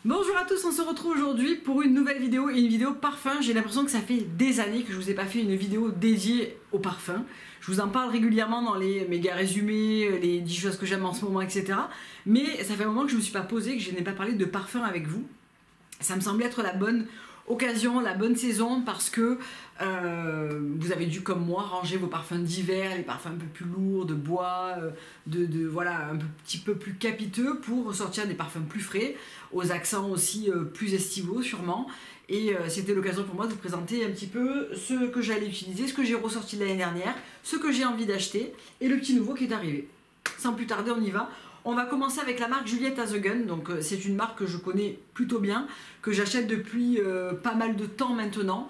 Bonjour à tous, on se retrouve aujourd'hui pour une nouvelle vidéo et une vidéo parfum. J'ai l'impression que ça fait des années que je vous ai pas fait une vidéo dédiée au parfum. Je vous en parle régulièrement dans les méga résumés, les 10 choses que j'aime en ce moment, etc. Mais ça fait un moment que je me suis pas posée, que je n'ai pas parlé de parfum avec vous. Ça me semblait être la bonne occasion, la bonne saison parce que vous avez dû comme moi ranger vos parfums d'hiver, les parfums un peu plus lourds, de bois, voilà, un petit peu plus capiteux pour ressortir des parfums plus frais, aux accents aussi plus estivaux sûrement. Et c'était l'occasion pour moi de vous présenter un petit peu ce que j'allais utiliser, ce que j'ai ressorti l'année dernière, ce que j'ai envie d'acheter et le petit nouveau qui est arrivé. Sans plus tarder, on y va. On va commencer avec la marque Juliette Has a Gun, donc c'est une marque que je connais plutôt bien, que j'achète depuis pas mal de temps maintenant.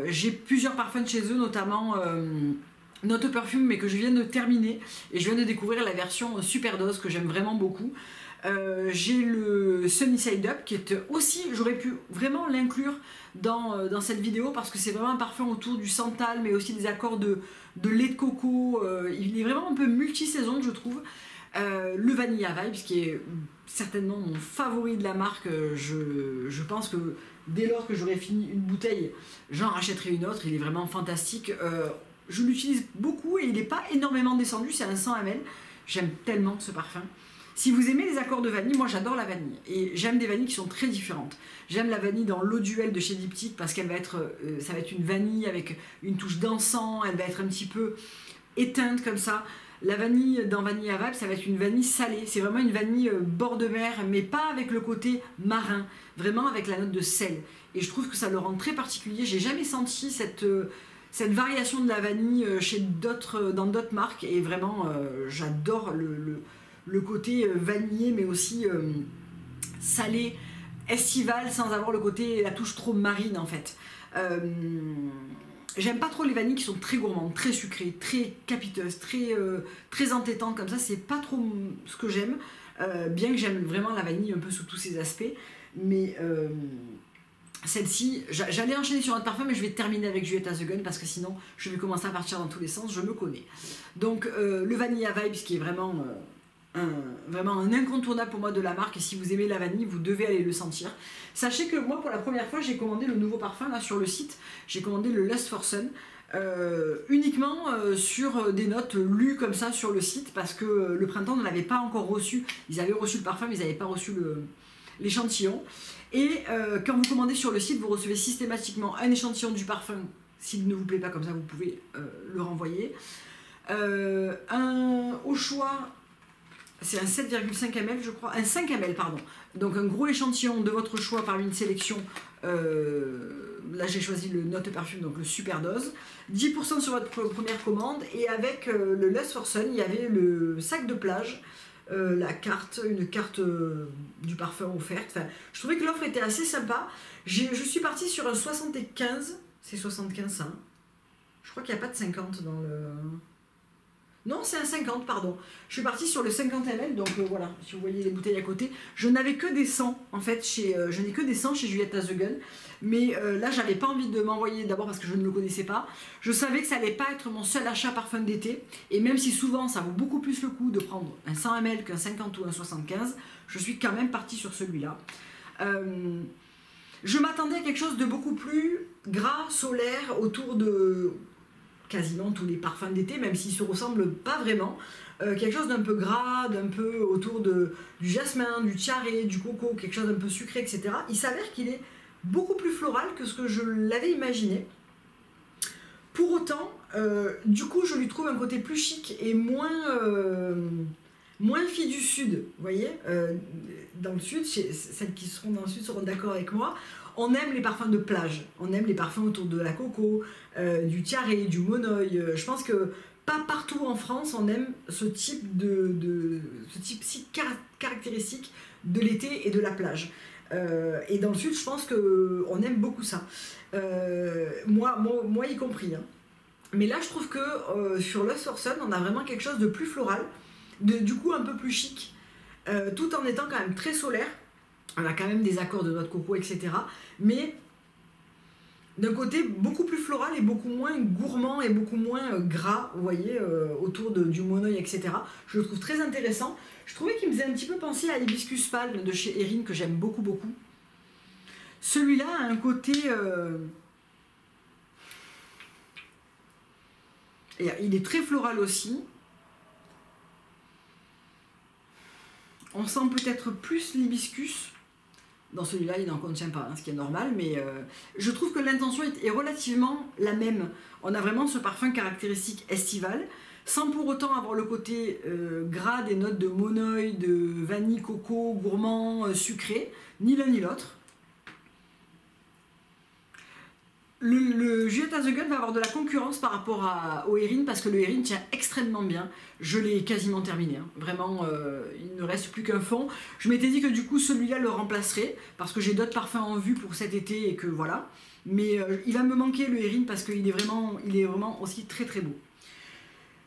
J'ai plusieurs parfums de chez eux, notamment Note Perfume, mais que je viens de terminer et je viens de découvrir la version Superdose que j'aime vraiment beaucoup. J'ai le Sunny Side Up qui est aussi, j'aurais pu vraiment l'inclure dans cette vidéo parce que c'est vraiment un parfum autour du santal mais aussi des accords de lait de coco. Il est vraiment un peu multi-saison, je trouve. Le Vanilla Vibes qui est certainement mon favori de la marque. Je pense que dès lors que j'aurai fini une bouteille, j'en rachèterai une autre. Il est vraiment fantastique. Je l'utilise beaucoup et il n'est pas énormément descendu, c'est un 100 ml. J'aime tellement ce parfum. Si vous aimez les accords de vanille, moi j'adore la vanille et j'aime des vanilles qui sont très différentes. J'aime la vanille dans l'eau duel de chez Diptyque parce qu'elle va être, ça va être une vanille avec une touche d'encens, elle va être un petit peu éteinte comme ça. La vanille dans Vanilla Vibes, ça va être une vanille salée. C'est vraiment une vanille bord de mer, mais pas avec le côté marin, vraiment avec la note de sel. Et je trouve que ça le rend très particulier. J'ai jamais senti cette variation de la vanille dans d'autres marques. Et vraiment, j'adore le côté vanillé, mais aussi salé, estival, sans avoir le côté, la touche trop marine en fait. J'aime pas trop les vanilles qui sont très gourmandes, très sucrées, très capiteuses, très entêtantes comme ça, c'est pas trop ce que j'aime, bien que j'aime vraiment la vanille un peu sous tous ses aspects, mais celle-ci, j'allais enchaîner sur un autre parfum, mais je vais terminer avec Juliette Has a Gun parce que sinon je vais commencer à partir dans tous les sens, je me connais. Donc le Vanilla Vibes qui est vraiment un incontournable pour moi de la marque, et si vous aimez la vanille vous devez aller le sentir. Sachez que moi pour la première fois j'ai commandé le nouveau parfum là sur le site, j'ai commandé le Lust for Sun uniquement sur des notes lues comme ça sur le site parce que le printemps ne l'avait pas encore reçu. Ils avaient reçu le parfum mais ils n'avaient pas reçu l'échantillon, et quand vous commandez sur le site vous recevez systématiquement un échantillon du parfum. S'il ne vous plaît pas, comme ça vous pouvez le renvoyer. Au choix, c'est un 7,5 ml je crois, un 5 ml pardon, donc un gros échantillon de votre choix parmi une sélection. Là j'ai choisi le Note Perfume, donc le Superdose, 10% sur votre première commande, et avec le Lust for Sun il y avait le sac de plage, une carte du parfum offerte. Enfin, je trouvais que l'offre était assez sympa. Je suis partie sur un 75, c'est 75 ça, hein. Je crois qu'il n'y a pas de 50 dans le... Non, c'est un 50, pardon. Je suis partie sur le 50 ml, donc voilà, si vous voyez les bouteilles à côté. Je n'avais que des 100, en fait, je n'ai que des 100 chez Juliette Has a Gun. Mais là, j'avais pas envie de m'envoyer, d'abord parce que je ne le connaissais pas. Je savais que ça allait pas être mon seul achat parfum d'été. Et même si souvent, ça vaut beaucoup plus le coup de prendre un 100 ml qu'un 50 ou un 75, je suis quand même partie sur celui-là. Je m'attendais à quelque chose de beaucoup plus gras, solaire, autour de... quasiment tous les parfums d'été, même s'ils se ressemblent pas vraiment, quelque chose d'un peu gras, d'un peu autour du jasmin, du tiare, du coco, quelque chose d'un peu sucré, etc. Il s'avère qu'il est beaucoup plus floral que ce que je l'avais imaginé. Pour autant, du coup, je lui trouve un côté plus chic et moins fille du Sud, vous voyez. Dans le Sud, celles qui seront dans le Sud seront d'accord avec moi, on aime les parfums de plage, on aime les parfums autour de la coco, du tiare, du monoï. Je pense que pas partout en France on aime ce type si caractéristique de l'été et de la plage. Et dans le Sud, je pense qu'on aime beaucoup ça. Moi y compris. Hein. Mais là, je trouve que sur Lust for Sun, on a vraiment quelque chose de plus floral, du coup un peu plus chic, tout en étant quand même très solaire. On a quand même des accords de noix de coco, etc. Mais d'un côté beaucoup plus floral et beaucoup moins gourmand et beaucoup moins gras, vous voyez, autour du monoeil, etc. Je le trouve très intéressant. Je trouvais qu'il me faisait un petit peu penser à l'hibiscus palme de chez Erin, que j'aime beaucoup, beaucoup. Celui-là a un côté... il est très floral aussi. On sent peut-être plus l'hibiscus. Dans celui-là, il n'en contient pas, hein, ce qui est normal, mais je trouve que l'intention est relativement la même. On a vraiment ce parfum caractéristique estival, sans pour autant avoir le côté gras des notes de monoeil, de vanille, coco, gourmand, sucré, ni l'un ni l'autre. Le Juliette Has a Gun va avoir de la concurrence par rapport au Erin, parce que le Erin tient extrêmement bien. Je l'ai quasiment terminé, hein. Vraiment, il ne reste plus qu'un fond. Je m'étais dit que du coup celui-là le remplacerait, parce que j'ai d'autres parfums en vue pour cet été et que voilà. Mais il va me manquer le Erin parce qu'il est vraiment aussi très très beau.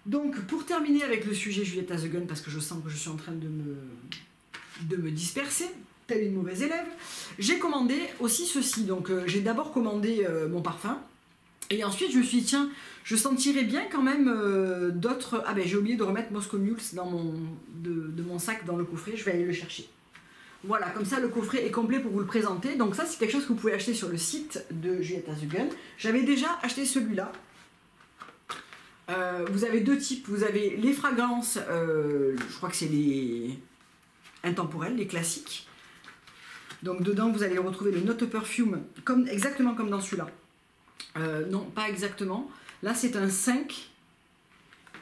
Donc pour terminer avec le sujet Juliette Has a Gun, parce que je sens que je suis en train de me disperser, telle une mauvaise élève, j'ai commandé aussi ceci. Donc j'ai d'abord commandé mon parfum, et ensuite je me suis dit tiens, je sentirais bien quand même d'autres... Ah ben j'ai oublié de remettre Moscow Mules de mon sac dans le coffret, je vais aller le chercher. Voilà, comme ça le coffret est complet pour vous le présenter. Donc ça c'est quelque chose que vous pouvez acheter sur le site de Juliette Has a Gun. J'avais déjà acheté celui-là. Vous avez deux types, vous avez les fragrances, je crois que c'est les intemporelles, les classiques. Donc dedans vous allez retrouver le Note Perfume, exactement comme dans celui-là. Non, pas exactement. Là c'est un 5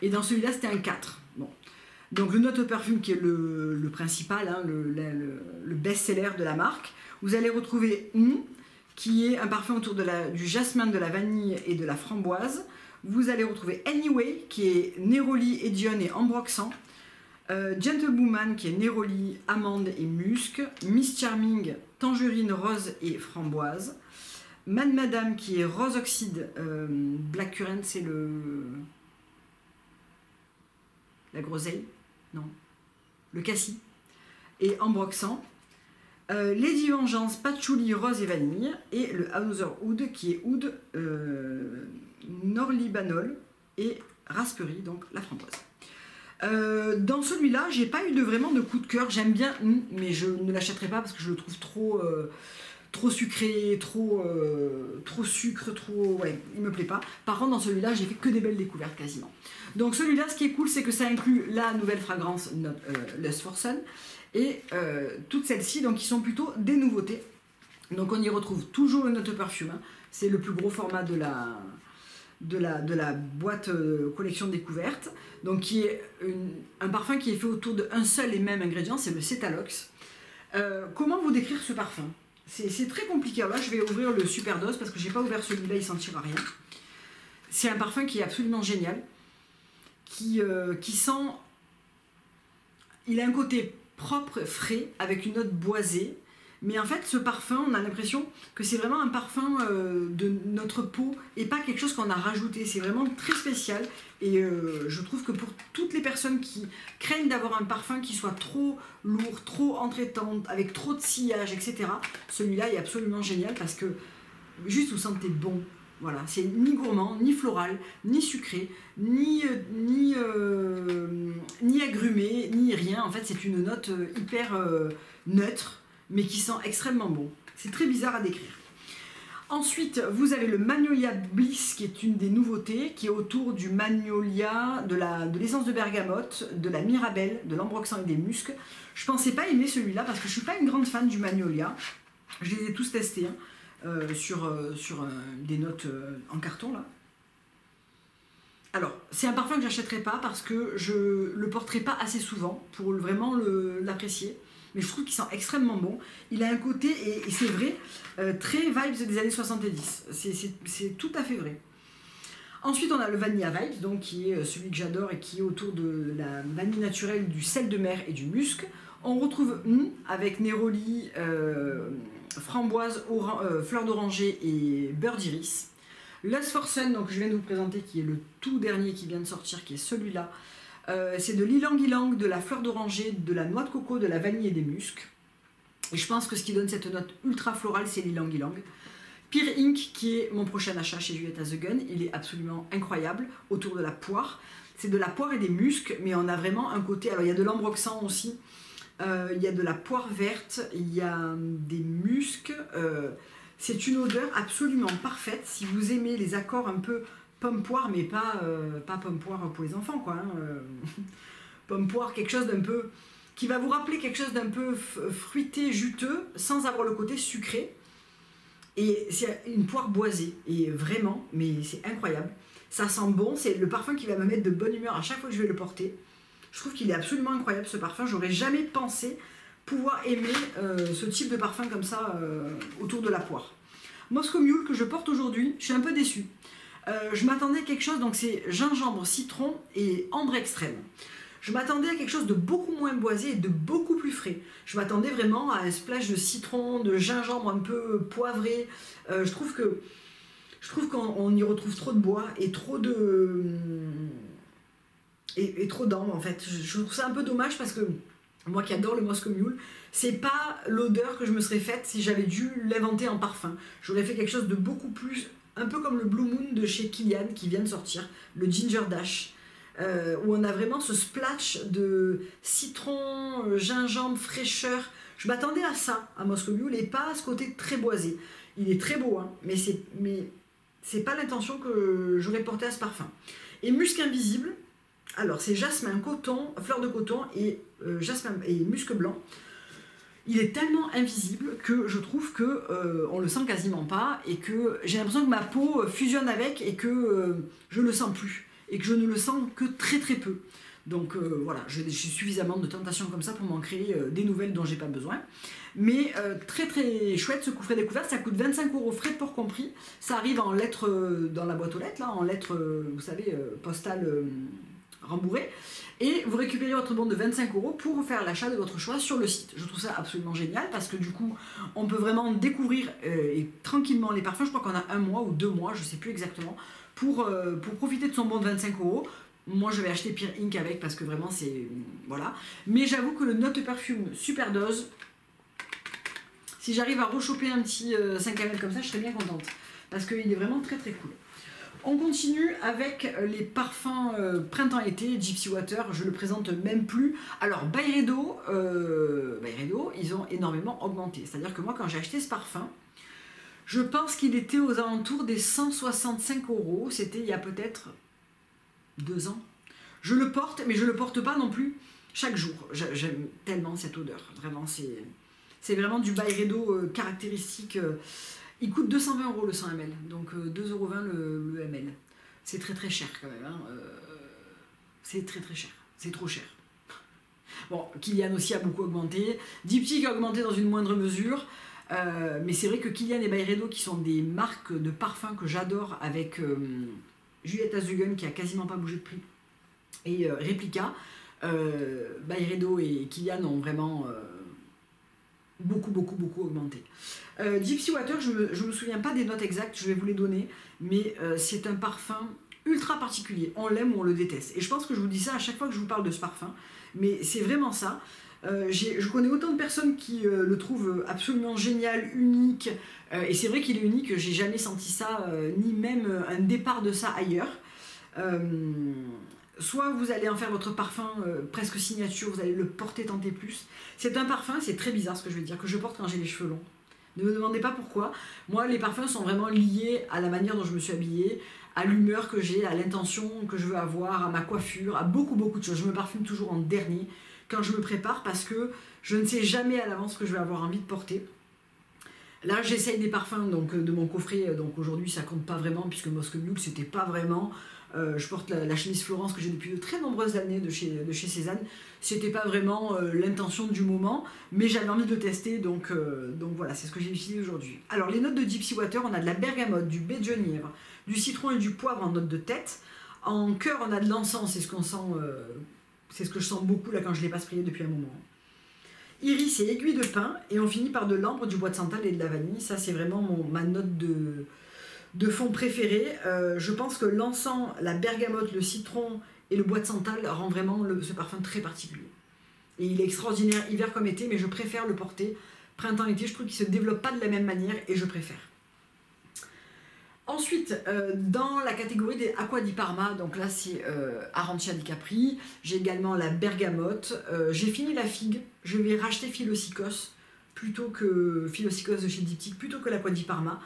et dans celui-là c'était un 4. Bon. Donc le Note Perfume qui est le principal, hein, le best-seller de la marque. Vous allez retrouver qui est un parfum autour du jasmin, de la vanille et de la framboise. Vous allez retrouver Anyway qui est Neroli, Edion et ambroxan. Gentlewoman qui est Neroli, amande et musc. Miss Charming, tangerine, rose et framboise. Madame qui est rose oxyde, blackcurrant c'est la groseille, non, le cassis, et ambroxan. Lady Vengeance, patchouli, rose et vanille. Et le Another Oud qui est oud, norlibanol et raspberry, donc la framboise. Dans celui-là, j'ai pas eu vraiment de coup de cœur. J'aime bien, mais je ne l'achèterai pas parce que je le trouve trop sucré, trop sucre, ouais, il me plaît pas. Par contre, dans celui-là, j'ai fait que des belles découvertes quasiment. Donc celui-là, ce qui est cool, c'est que ça inclut la nouvelle fragrance Lust for Sun et toutes celles-ci, donc qui sont plutôt des nouveautés. Donc on y retrouve toujours le Note Perfume, hein. C'est le plus gros format de la boîte collection découverte, donc qui est un parfum qui est fait autour d'un seul et même ingrédient, c'est le Cétalox. Comment vous décrire ce parfum? C'est très compliqué. Alors là je vais ouvrir le Superdose parce que j'ai pas ouvert celui-là, il sentira rien. C'est un parfum qui est absolument génial, qui sent... Il a un côté propre, frais, avec une note boisée. Mais en fait, ce parfum, on a l'impression que c'est vraiment un parfum de notre peau et pas quelque chose qu'on a rajouté. C'est vraiment très spécial et je trouve que pour toutes les personnes qui craignent d'avoir un parfum qui soit trop lourd, trop entêtant, avec trop de sillage, etc., celui-là est absolument génial parce que juste vous sentez bon. Voilà, c'est ni gourmand, ni floral, ni sucré, ni agrumé, ni rien. En fait, c'est une note hyper neutre, mais qui sent extrêmement bon. C'est très bizarre à décrire. Ensuite, vous avez le Magnolia Bliss, qui est une des nouveautés, qui est autour du magnolia, de l'essence de bergamote, de la mirabelle, de l'ambroxan et des muscs. Je pensais pas aimer celui-là, parce que je suis pas une grande fan du magnolia. Je les ai tous testés, hein, sur des notes en carton, là. Alors, c'est un parfum que j'achèterai pas, parce que je le porterai pas assez souvent, pour vraiment l'apprécier. Mais je trouve qu'il sent extrêmement bon. Il a un côté, et c'est vrai, très vibes des années 70. C'est tout à fait vrai. Ensuite, on a le Vanilla Vibes, donc, qui est celui que j'adore et qui est autour de la vanille naturelle, du sel de mer et du musc. On retrouve avec Neroli, framboise, fleur d'oranger et beurre d'iris. Lust for Sun, donc je viens de vous présenter, qui est le tout dernier qui vient de sortir, qui est celui-là. C'est de l'ilang-ilang, de la fleur d'oranger, de la noix de coco, de la vanille et des muscs. Et je pense que ce qui donne cette note ultra florale, c'est l'ilang-ilang. Pear Ink, qui est mon prochain achat chez Juliette The Gun. Il est absolument incroyable, autour de la poire. C'est de la poire et des muscs, mais on a vraiment un côté... Alors, il y a de l'ambroxan aussi, il y a de la poire verte, il y a des muscs. C'est une odeur absolument parfaite. Si vous aimez les accords un peu pomme-poire, mais pas pomme-poire pour les enfants, quoi. Pomme-poire, quelque chose d'un peu... qui va vous rappeler quelque chose d'un peu fruité, juteux, sans avoir le côté sucré. Et c'est une poire boisée, et vraiment, mais c'est incroyable. Ça sent bon, c'est le parfum qui va me mettre de bonne humeur à chaque fois que je vais le porter. Je trouve qu'il est absolument incroyable ce parfum, j'aurais jamais pensé pouvoir aimer ce type de parfum comme ça autour de la poire. Moscow Mule que je porte aujourd'hui, je suis un peu déçue. Je m'attendais à quelque chose, donc c'est gingembre, citron et ambre extrême. Je m'attendais à quelque chose de beaucoup moins boisé et de beaucoup plus frais. Je m'attendais vraiment à un splash de citron, de gingembre un peu poivré. Je trouve qu'on y retrouve trop de bois et trop de... et trop d'ambre en fait. Je trouve ça un peu dommage parce que moi qui adore le Moscow Mule, c'est pas l'odeur que je me serais faite si j'avais dû l'inventer en parfum. J'aurais fait quelque chose de beaucoup plus... un peu comme le Blue Moon de chez Kilian qui vient de sortir, le Ginger Dash. Où on a vraiment ce splash de citron, gingembre, fraîcheur. Je m'attendais à ça, à Moscow Mule, et pas à ce côté très boisé. Il est très beau, hein, mais c'est pas l'intention que j'aurais porté à ce parfum. Et musc invisible, alors c'est jasmin, coton, fleur de coton et jasmin et musc blanc. Il est tellement invisible que je trouve que on le sent quasiment pas et que j'ai l'impression que ma peau fusionne avec et que je le sens plus. Et que je ne le sens que très très peu. Donc voilà, j'ai suffisamment de tentations comme ça pour m'en créer des nouvelles dont j'ai pas besoin. Mais très très chouette ce coffret découverte, ça coûte 25 € frais de port compris. Ça arrive en lettres dans la boîte aux lettres, là, en lettres, vous savez, postales rembourrées. Et vous récupérez votre bon de 25 € pour faire l'achat de votre choix sur le site. Je trouve ça absolument génial parce que du coup, on peut vraiment découvrir et tranquillement les parfums. Je crois qu'on a 1 mois ou 2 mois, je sais plus exactement. Pour profiter de son bon de 25 €. Moi je vais acheter Pear Ink avec parce que vraiment c'est... voilà. Mais j'avoue que le Note Perfume Super Dose, si j'arrive à rechoper un petit 5 ml comme ça, je serais bien contente. Parce qu'il est vraiment très très cool. On continue avec les parfums printemps-été, Gypsy Water, je le présente même plus. Alors Byredo, ils ont énormément augmenté. C'est-à-dire que moi quand j'ai acheté ce parfum, je pense qu'il était aux alentours des 165 €. C'était il y a peut-être 2 ans. Je le porte, mais je ne le porte pas non plus chaque jour. J'aime tellement cette odeur. Vraiment, c'est vraiment du Byredo caractéristique. Il coûte 220 € le 100 ml. Donc 2,20 € le ml. C'est très très cher quand même. Hein. C'est très très cher. C'est trop cher. Bon, Kilian aussi a beaucoup augmenté. Diptyque a augmenté dans une moindre mesure. Mais c'est vrai que Kilian et Byredo qui sont des marques de parfums que j'adore avec Juliette The Gun qui a quasiment pas bougé de prix et Replica, Byredo et Kilian ont vraiment beaucoup augmenté. Gypsy Water, je me souviens pas des notes exactes, je vais vous les donner, mais c'est un parfum ultra particulier, on l'aime ou on le déteste, et je pense que je vous dis ça à chaque fois que je vous parle de ce parfum, mais c'est vraiment ça. Je connais autant de personnes qui le trouvent absolument génial, unique, et c'est vrai qu'il est unique, j'ai jamais senti ça, ni même un départ de ça ailleurs. Soit vous allez en faire votre parfum presque signature, vous allez le porter tant et plus. C'est un parfum, c'est très bizarre ce que je vais dire, que je porte quand j'ai les cheveux longs. Ne me demandez pas pourquoi. Moi, les parfums sont vraiment liés à la manière dont je me suis habillée, à l'humeur que j'ai, à l'intention que je veux avoir, à ma coiffure, à beaucoup de choses. Je me parfume toujours en dernier quand je me prépare parce que je ne sais jamais à l'avance ce que je vais avoir envie de porter. Là, j'essaye des parfums donc, de mon coffret, donc aujourd'hui ça compte pas vraiment puisque Moscow Mule c'était pas vraiment. Je porte la chemise Florence que j'ai depuis de très nombreuses années de chez Cézanne. C'était pas vraiment l'intention du moment, mais j'avais envie de le tester, donc voilà, c'est ce que j'ai utilisé aujourd'hui. Alors les notes de Gypsy Water, on a de la bergamote, du baie de genièvre, du citron et du poivre en note de tête. En cœur, on a de l'encens, c'est ce qu'on sent, c'est ce que je sens beaucoup là quand je l'ai pas sprayé depuis un moment. Iris et aiguille de pin, et on finit par de l'ambre, du bois de santal et de la vanille. Ça c'est vraiment ma note de fond préférée. Je pense que l'encens, la bergamote, le citron et le bois de santal rend vraiment ce parfum très particulier. Et il est extraordinaire hiver comme été, mais je préfère le porter printemps-été. Je trouve qu'il ne se développe pas de la même manière et je préfère. Ensuite, dans la catégorie des Acqua di Parma, donc là c'est Arancia di Capri, j'ai également la bergamote, j'ai fini la figue, je vais racheter Philocycos plutôt que Philocycos de chez Diptyque, plutôt que l'Acqua di Parma.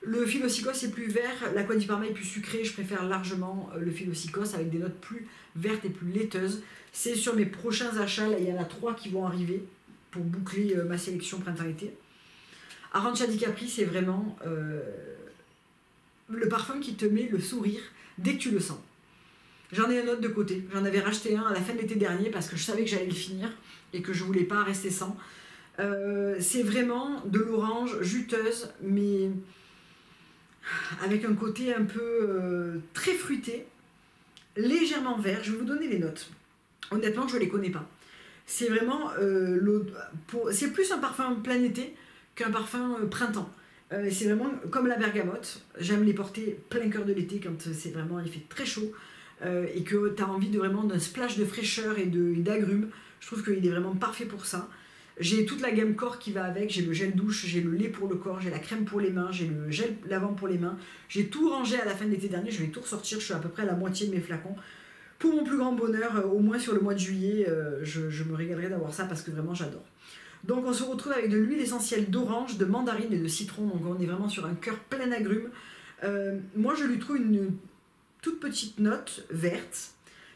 Le Philocycos est plus vert, l'Acqua di Parma est plus sucré, je préfère largement le Philocycos avec des notes plus vertes et plus laiteuses. C'est sur mes prochains achats, là il y en a 3 qui vont arriver pour boucler ma sélection printemps-été. Arancia di Capri, c'est vraiment le parfum qui te met le sourire dès que tu le sens. J'en ai un autre de côté, j'en avais racheté un à la fin de l'été dernier parce que je savais que j'allais le finir et que je voulais pas rester sans. C'est vraiment de l'orange juteuse, mais avec un côté un peu très fruité, légèrement vert. Je vais vous donner les notes. Honnêtement, je ne les connais pas. C'est vraiment c'est plus un parfum plein été qu'un parfum printemps. C'est vraiment comme la bergamote. J'aime les porter plein cœur de l'été quand c'est vraiment il fait très chaud et que tu as envie de vraiment d'un splash de fraîcheur et d'agrumes. Je trouve qu'il est vraiment parfait pour ça. J'ai toute la gamme corps qui va avec, j'ai le gel douche, j'ai le lait pour le corps, j'ai la crème pour les mains, j'ai le gel lavant pour les mains. J'ai tout rangé à la fin de l'été dernier, je vais tout ressortir, je suis à peu près à la moitié de mes flacons. Pour mon plus grand bonheur, au moins sur le mois de juillet, je me régalerai d'avoir ça parce que vraiment j'adore. Donc on se retrouve avec de l'huile essentielle d'orange, de mandarine et de citron, donc on est vraiment sur un cœur plein d'agrumes. Moi je lui trouve une toute petite note verte,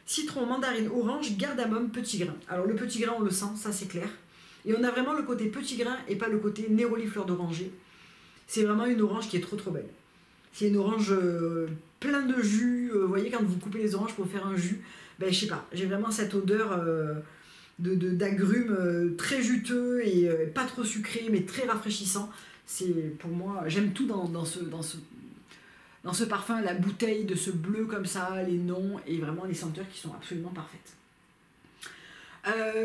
citron, mandarine, orange, cardamome, petit grain. Alors le petit grain on le sent, ça c'est clair. Et on a vraiment le côté petit grain et pas le côté Néroli fleur d'oranger. C'est vraiment une orange qui est trop trop belle. C'est une orange plein de jus. Vous voyez quand vous coupez les oranges pour faire un jus, ben je sais pas, j'ai vraiment cette odeur d'agrumes très juteux et pas trop sucré mais très rafraîchissant. C'est pour moi, j'aime tout dans ce parfum, la bouteille de ce bleu comme ça, les noms et vraiment les senteurs qui sont absolument parfaites.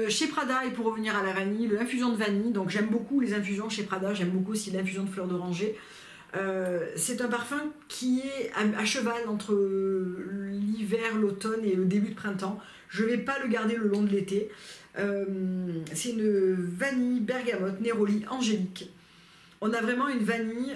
Chez Prada, et pour revenir à la vanille, l'infusion de vanille, donc j'aime beaucoup les infusions chez Prada, j'aime beaucoup aussi l'infusion de fleurs d'oranger. C'est un parfum qui est à cheval entre l'hiver, l'automne et le début de printemps. Je ne vais pas le garder le long de l'été. C'est une vanille bergamote Néroli angélique. On a vraiment une vanille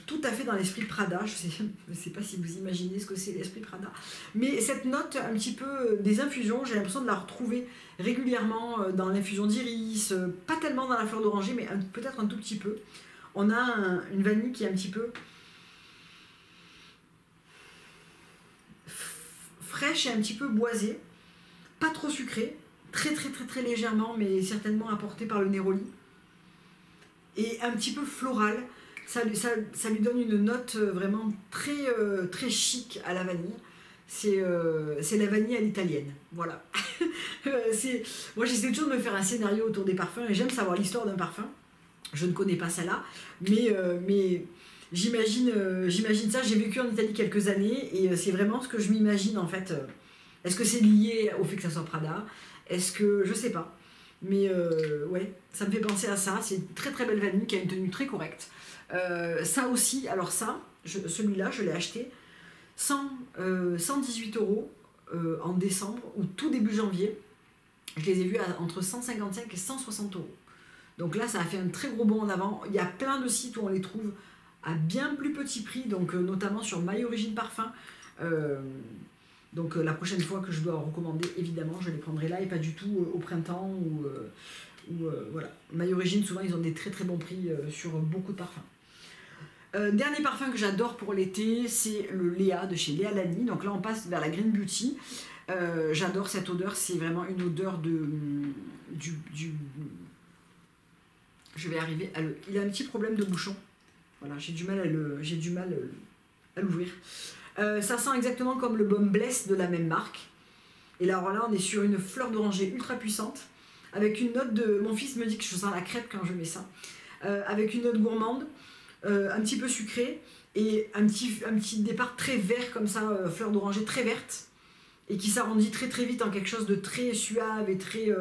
tout à fait dans l'esprit Prada. Je ne sais pas si vous imaginez ce que c'est l'esprit Prada. Mais cette note un petit peu des infusions, j'ai l'impression de la retrouver régulièrement dans l'infusion d'iris, pas tellement dans la fleur d'oranger, mais peut-être un tout petit peu. On a une vanille qui est un petit peu fraîche et un petit peu boisée, pas trop sucrée, très très très très légèrement, mais certainement apportée par le Néroli. Et un petit peu floral, ça lui donne une note vraiment très, très chic à la vanille. C'est la vanille à l'italienne, voilà. Moi j'essaie toujours de me faire un scénario autour des parfums et j'aime savoir l'histoire d'un parfum. Je ne connais pas celle-là, mais j'imagine ça. J'ai vécu en Italie quelques années et c'est vraiment ce que je m'imagine en fait. Est-ce que c'est lié au fait que ça soit Prada? Est-ce que... je sais pas. Mais ouais, ça me fait penser à ça. C'est une très très belle vanille qui a une tenue très correcte. Ça aussi, alors ça, celui-là, je l'ai acheté 118 € en décembre ou tout début janvier. Je les ai vus entre 155 et 160 €. Donc là, ça a fait un très gros bond en avant. Il y a plein de sites où on les trouve à bien plus petit prix, donc notamment sur My Origin Parfum. Donc la prochaine fois que je dois en recommander, évidemment, je les prendrai là et pas du tout au printemps ou voilà. My Origin, souvent, ils ont des très très bons prix sur beaucoup de parfums. Dernier parfum que j'adore pour l'été, c'est le Léa de chez Léa Lani. Donc là, on passe vers la Green Beauty. J'adore cette odeur, c'est vraiment une odeur je vais arriver à il a un petit problème de bouchon. Voilà, j'ai du mal à l'ouvrir. Ça sent exactement comme le Baume Bless de la même marque. Et là, alors là, on est sur une fleur d'oranger ultra puissante, avec une note de... Mon fils me dit que je sens la crêpe quand je mets ça. Avec une note gourmande, un petit peu sucrée, et un petit départ très vert comme ça, fleur d'oranger très verte, et qui s'arrondit très très vite en quelque chose de très suave et très...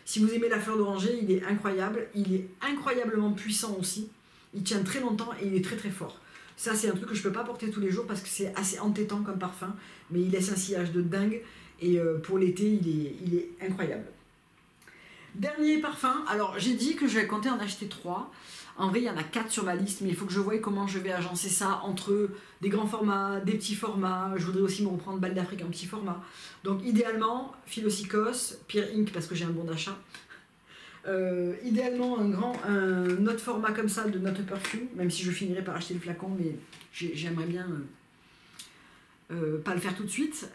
si vous aimez la fleur d'oranger, il est incroyable. Il est incroyablement puissant aussi. Il tient très longtemps et il est très très fort. Ça, c'est un truc que je ne peux pas porter tous les jours parce que c'est assez entêtant comme parfum, mais il laisse un sillage de dingue et pour l'été, il est incroyable. Dernier parfum, alors j'ai dit que je vais compter en acheter 3. En vrai, il y en a 4 sur ma liste, mais il faut que je voie comment je vais agencer ça entre des grands formats, des petits formats. Je voudrais aussi me reprendre Bal d'Afrique en petit format. Donc idéalement, Philosykos, Peer Ink parce que j'ai un bon d'achat. Idéalement un autre format comme ça de Not a Perfume, même si je finirai par acheter le flacon, mais j'aimerais bien pas le faire tout de suite.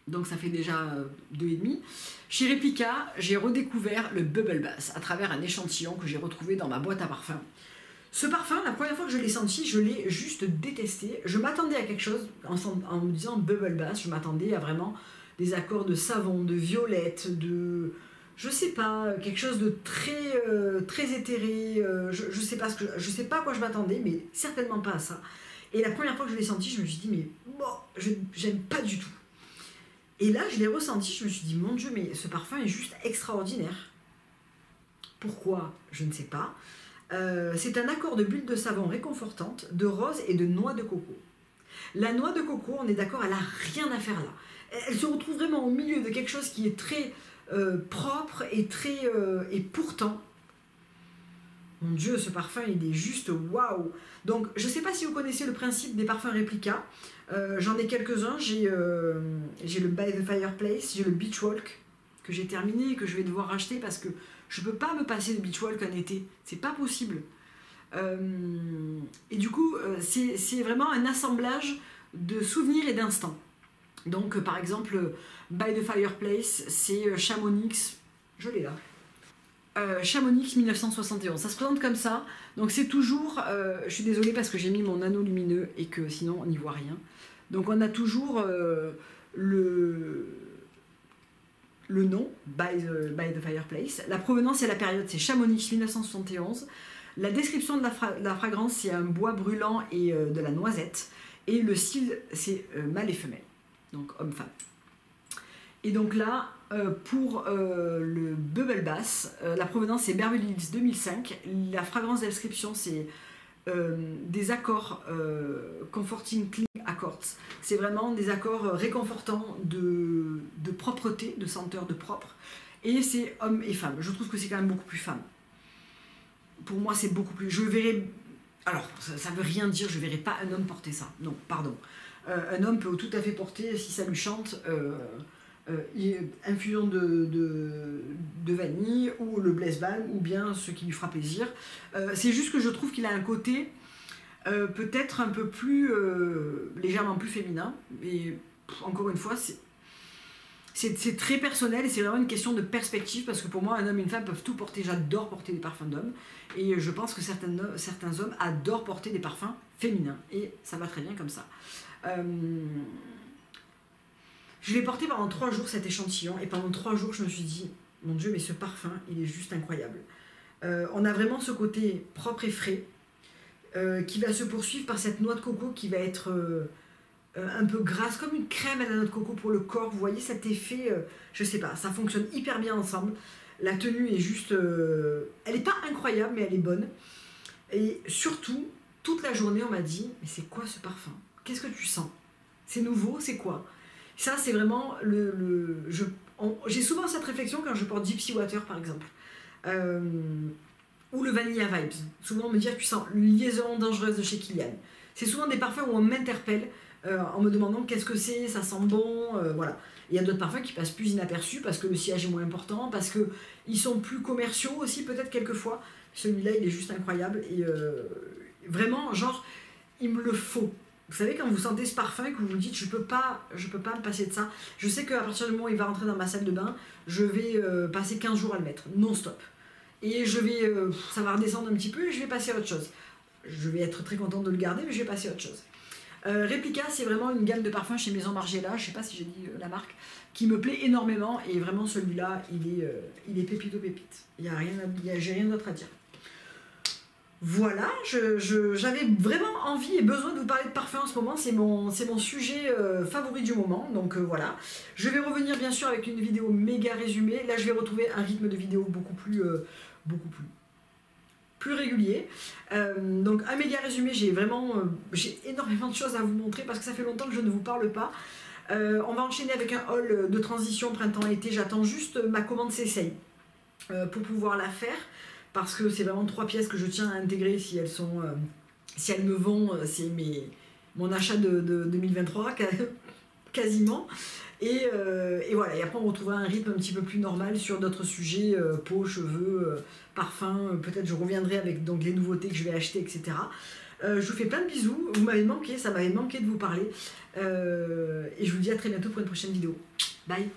Donc ça fait déjà 2,5. Chez Replica, j'ai redécouvert le Bubble Bath à travers un échantillon que j'ai retrouvé dans ma boîte à parfum. Ce parfum, la première fois que je l'ai senti, je l'ai juste détesté. Je m'attendais à quelque chose, en me disant Bubble Bath, je m'attendais à vraiment des accords de savon, de violette, de... je sais pas, quelque chose de très éthéré. Je sais pas je sais pas à quoi je m'attendais, mais certainement pas à ça. Et la première fois que je l'ai senti, je me suis dit, mais bon, j'aime pas du tout. Et là, je l'ai ressenti, je me suis dit, mon Dieu, mais ce parfum est juste extraordinaire. Pourquoi? Je ne sais pas. C'est un accord de bulles de savon réconfortante, de rose et de noix de coco. La noix de coco, on est d'accord, elle n'a rien à faire là. Elle se retrouve vraiment au milieu de quelque chose qui est très propre et et pourtant, mon Dieu, ce parfum, il est juste waouh! Donc, je ne sais pas si vous connaissez le principe des parfums Replica. J'en ai quelques-uns. J'ai le By the Fireplace, j'ai le Beach Walk que j'ai terminé et que je vais devoir racheter parce que je ne peux pas me passer de Beach Walk en été. C'est pas possible. Et du coup, c'est vraiment un assemblage de souvenirs et d'instants. Donc, par exemple, By the Fireplace, c'est Chamonix. Je l'ai là. Chamonix 1971, ça se présente comme ça, donc c'est toujours, je suis désolée parce que j'ai mis mon anneau lumineux et que sinon on n'y voit rien, donc on a toujours le nom, by the Fireplace, la provenance et la période c'est Chamonix 1971, la description de la fragrance c'est un bois brûlant et de la noisette, et le style c'est mâle et femelle, donc homme-femme. Et donc là, pour le Bubble Bath, la provenance c'est Beverly Hills 2005. La fragrance d'inscription c'est des accords Comforting Clean Accords. C'est vraiment des accords réconfortants de propreté, de senteur de propre. Et c'est homme et femme. Je trouve que c'est quand même beaucoup plus femme. Pour moi c'est beaucoup plus... Je verrai... Alors ça veut rien dire, je verrai pas un homme porter ça. Non, pardon. Un homme peut tout à fait porter, si ça lui chante... infusion de vanille ou le Blaise Balm ou bien ce qui lui fera plaisir. C'est juste que je trouve qu'il a un côté peut-être un peu plus légèrement plus féminin, et encore une fois c'est très personnel et c'est vraiment une question de perspective parce que pour moi un homme et une femme peuvent tout porter. J'adore porter des parfums d'hommes et je pense que certains hommes adorent porter des parfums féminins et ça va très bien comme ça. Je l'ai porté pendant 3 jours cet échantillon et pendant 3 jours je me suis dit mon Dieu mais ce parfum il est juste incroyable. On a vraiment ce côté propre et frais qui va se poursuivre par cette noix de coco qui va être un peu grasse comme une crème à la noix de coco pour le corps. Vous voyez cet effet, je sais pas, ça fonctionne hyper bien ensemble. La tenue est juste, elle n'est pas incroyable mais elle est bonne. Et surtout toute la journée on m'a dit mais c'est quoi ce parfum? Qu'est-ce que tu sens? C'est nouveau? C'est quoi? Ça, c'est vraiment j'ai souvent cette réflexion quand je porte Gypsy Water, par exemple. Ou le Vanilla Vibes. Souvent, on me dit, tu sens liaison dangereuse de chez Kilian. C'est souvent des parfums où on m'interpelle en me demandant qu'est-ce que c'est, ça sent bon, voilà. Il y a d'autres parfums qui passent plus inaperçus parce que le sillage est moins important, parce qu'ils sont plus commerciaux aussi, peut-être quelquefois. Celui-là, il est juste incroyable. Et vraiment, genre, il me le faut. Vous savez, quand vous sentez ce parfum et que vous vous dites je peux pas me passer de ça, je sais qu'à partir du moment où il va rentrer dans ma salle de bain, je vais passer 15 jours à le mettre, non-stop. Et ça va redescendre un petit peu et je vais passer à autre chose. Je vais être très contente de le garder, mais je vais passer à autre chose. Replica, c'est vraiment une gamme de parfums chez Maison Margiela, je sais pas si j'ai dit la marque, qui me plaît énormément et vraiment celui-là, il est pépito pépite. J'ai rien d'autre à dire. Voilà, j'avais vraiment envie et besoin de vous parler de parfum en ce moment, c'est mon sujet favori du moment, donc voilà. Je vais revenir bien sûr avec une vidéo méga résumée, là je vais retrouver un rythme de vidéo beaucoup plus régulier. Donc un méga résumé, j'ai énormément de choses à vous montrer parce que ça fait longtemps que je ne vous parle pas. On va enchaîner avec un haul de transition printemps-été. J'attends juste ma commande s'essaye pour pouvoir la faire, parce que c'est vraiment 3 pièces que je tiens à intégrer si elles sont, si elles me vont, c'est mon achat de 2023 quasiment. Et voilà, et après on retrouvera un rythme un petit peu plus normal sur d'autres sujets, peau, cheveux, parfum, peut-être je reviendrai avec donc les nouveautés que je vais acheter, etc. Je vous fais plein de bisous, vous m'avez manqué, ça m'avait manqué de vous parler, et je vous dis à très bientôt pour une prochaine vidéo. Bye.